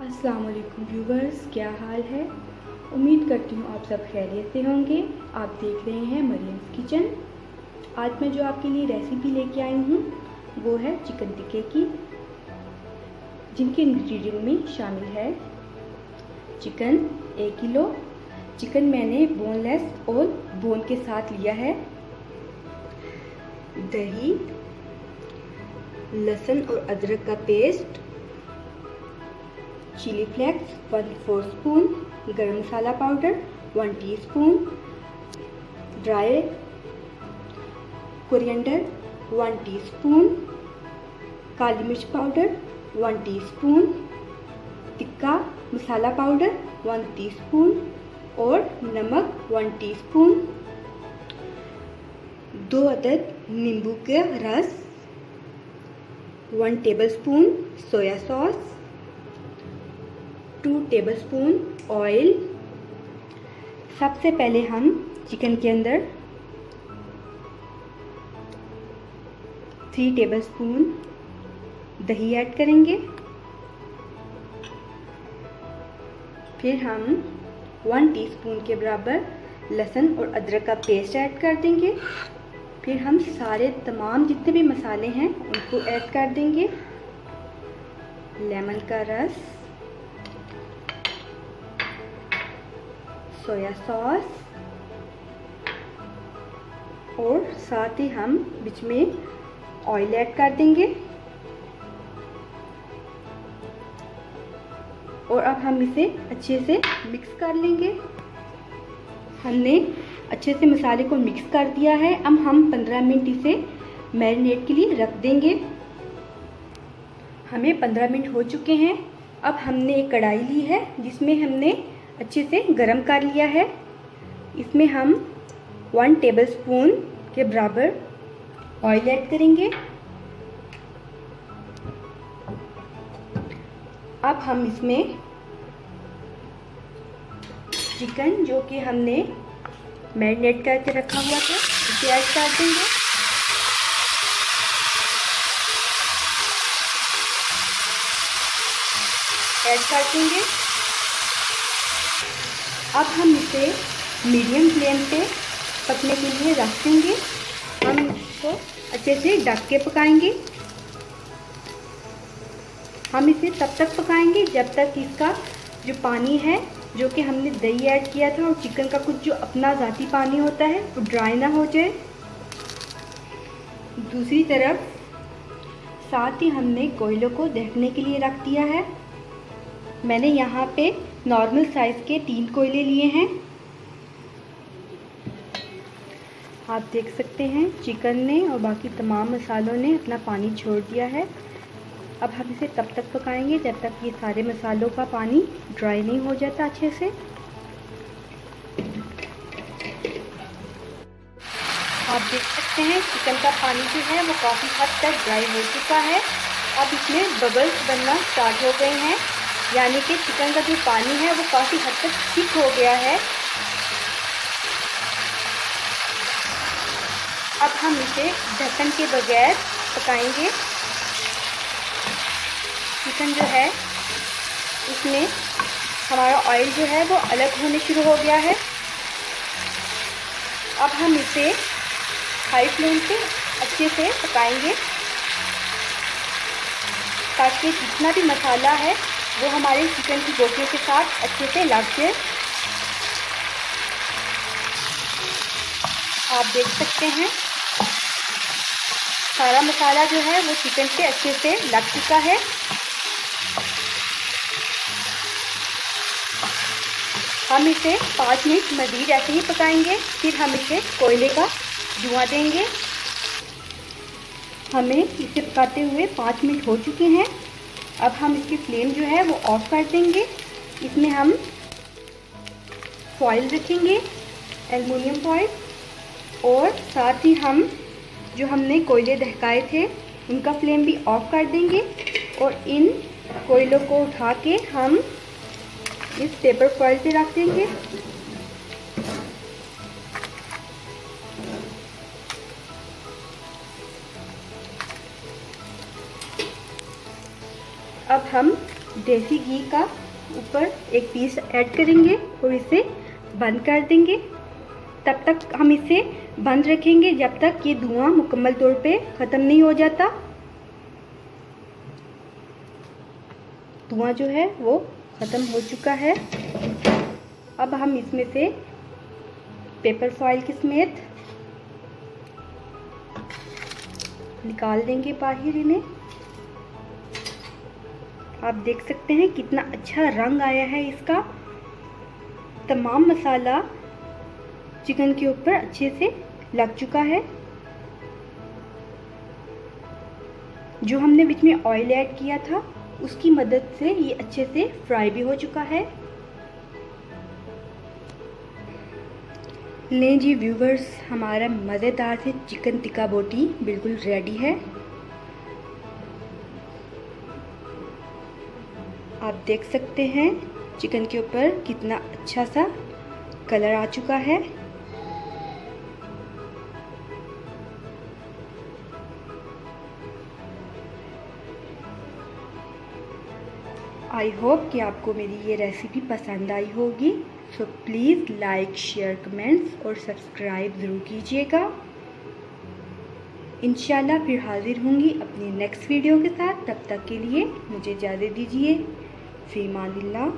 अस्सलाम वालेकुम व्यूवर्स, क्या हाल है। उम्मीद करती हूँ आप सब खैरियत से होंगे। आप देख रहे हैं मरियम्स किचन। आज मैं जो आपके लिए रेसिपी लेके आई हूँ वो है चिकन टिक्के की, जिनके इंग्रेडिएंट में शामिल है चिकन 1 किलो। चिकन मैंने बोनलेस और बोन के साथ लिया है। दही, लहसुन और अदरक का paste, chilli flakes 1/4 spoon, garam masala powder 1 teaspoon, dry coriander 1 teaspoon, काली मिर्च powder 1 teaspoon, tikka masala powder 1 teaspoon और नमक 1 टीस्पून, 2 अदद नींबू का रस, 1 tablespoon soya sauce, 2 tablespoon oil. सबसे पहले हम चिकन के अंदर 3 टेबलस्पून दही ऐड करेंगे। फिर हम 1 टीस्पून के बराबर लहसुन और अदरक का पेस्ट ऐड कर देंगे। फिर हम सारे तमाम जितने भी मसाले हैं उनको ऐड कर देंगे। लेमन का रस, सोया सॉस और साथ ही हम बीच में ऑयल ऐड कर देंगे। और अब हम इसे अच्छे से मिक्स कर लेंगे। हमने अच्छे से मसाले को मिक्स कर दिया है। अब हम 15 मिनट इसे मैरिनेट के लिए रख देंगे। हमें 15 मिनट हो चुके हैं। अब हमने एक कढ़ाई ली है जिसमें हमने अच्छे से गरम कर लिया है। इसमें हम 1 टेबलस्पून के बराबर ऑयल ऐड करेंगे। अब हम इसमें चिकन जो कि हमने मैरिनेट करके रखा हुआ था इसे ऐड कर देंगे। ऐड कर देंगे। अब हम इसे मीडियम फ्लेम पे पकने के लिए रख देंगे। हम इसको अच्छे से ढक के पकाएंगे। हम इसे तब तक पकाएंगे जब तक इसका जो पानी है, जो कि हमने दही ऐड किया था और चिकन का कुछ जो अपना ज़ाती पानी होता है, वो ड्राई ना हो जाए। दूसरी तरफ साथ ही हमने कोयलों को दहकने के लिए रख दिया है। मैंने यहाँ पे नॉर्मल साइज़ के 3 कोयले लिए हैं। आप देख सकते हैं चिकन ने और बाकी तमाम मसालों ने अपना पानी छोड़ दिया है। अब हम इसे तब तक पकाएंगे जब तक ये सारे मसालों का पानी ड्राई नहीं हो जाता अच्छे से। आप देख सकते हैं चिकन का पानी जो है वो काफ़ी हद तक ड्राई हो चुका है। अब इसमें बबल्स बनना स्टार्ट हो गए हैं, यानी कि चिकन का जो पानी है वो काफ़ी हद तक थिक हो गया है। अब हम इसे ढक्कन के बगैर पकाएंगे। चिकन जो है इसमें हमारा ऑयल जो है वो अलग होने शुरू हो गया है। अब हम इसे हाई फ्लेम पे अच्छे से पकाएंगे ताकि जितना भी मसाला है वो हमारे चिकन की बोटियों के साथ अच्छे से लग जाए। आप देख सकते हैं सारा मसाला जो है वो चिकन पे अच्छे से लग चुका है। हम इसे 5 मिनट मज़ीद ऐसे ही पकाएंगे। फिर हम इसे कोयले का धुआं देंगे। हमें इसे पकाते हुए 5 मिनट हो चुके हैं। अब हम इसकी फ्लेम जो है वो ऑफ कर देंगे। इसमें हम फॉइल रखेंगे, एल्युमिनियम फॉइल, और साथ ही हम जो हमने कोयले दहकाए थे उनका फ्लेम भी ऑफ कर देंगे। और इन कोयलों को उठा के हम इस पेपर फॉइल पे रख देंगे। अब हम देसी घी का ऊपर एक पीस ऐड करेंगे और इसे बंद कर देंगे। तब तक हम इसे बंद रखेंगे जब तक ये धुआं मुकम्मल तौर पे ख़त्म नहीं हो जाता। धुआं जो है वो ख़त्म हो चुका है। अब हम इसमें से पेपर फॉइल के समेत निकाल देंगे बाहर इन्हें। आप देख सकते हैं कितना अच्छा रंग आया है इसका। तमाम मसाला चिकन के ऊपर अच्छे से लग चुका है। जो हमने बीच में ऑयल ऐड किया था उसकी मदद से ये अच्छे से फ्राई भी हो चुका है। लें जी व्यूवर्स, हमारा मज़ेदार से चिकन टिक्का बोटी बिल्कुल रेडी है। आप देख सकते हैं चिकन के ऊपर कितना अच्छा सा कलर आ चुका है। आई होप कि आपको मेरी ये रेसिपी पसंद आई होगी। So please like, share, comments और सब्सक्राइब ज़रूर कीजिएगा। इंशाल्लाह फिर हाजिर होंगी अपनी नेक्स्ट वीडियो के साथ। तब तक के लिए मुझे इजाज़त दीजिए। फ़ी अमानिल्लाह।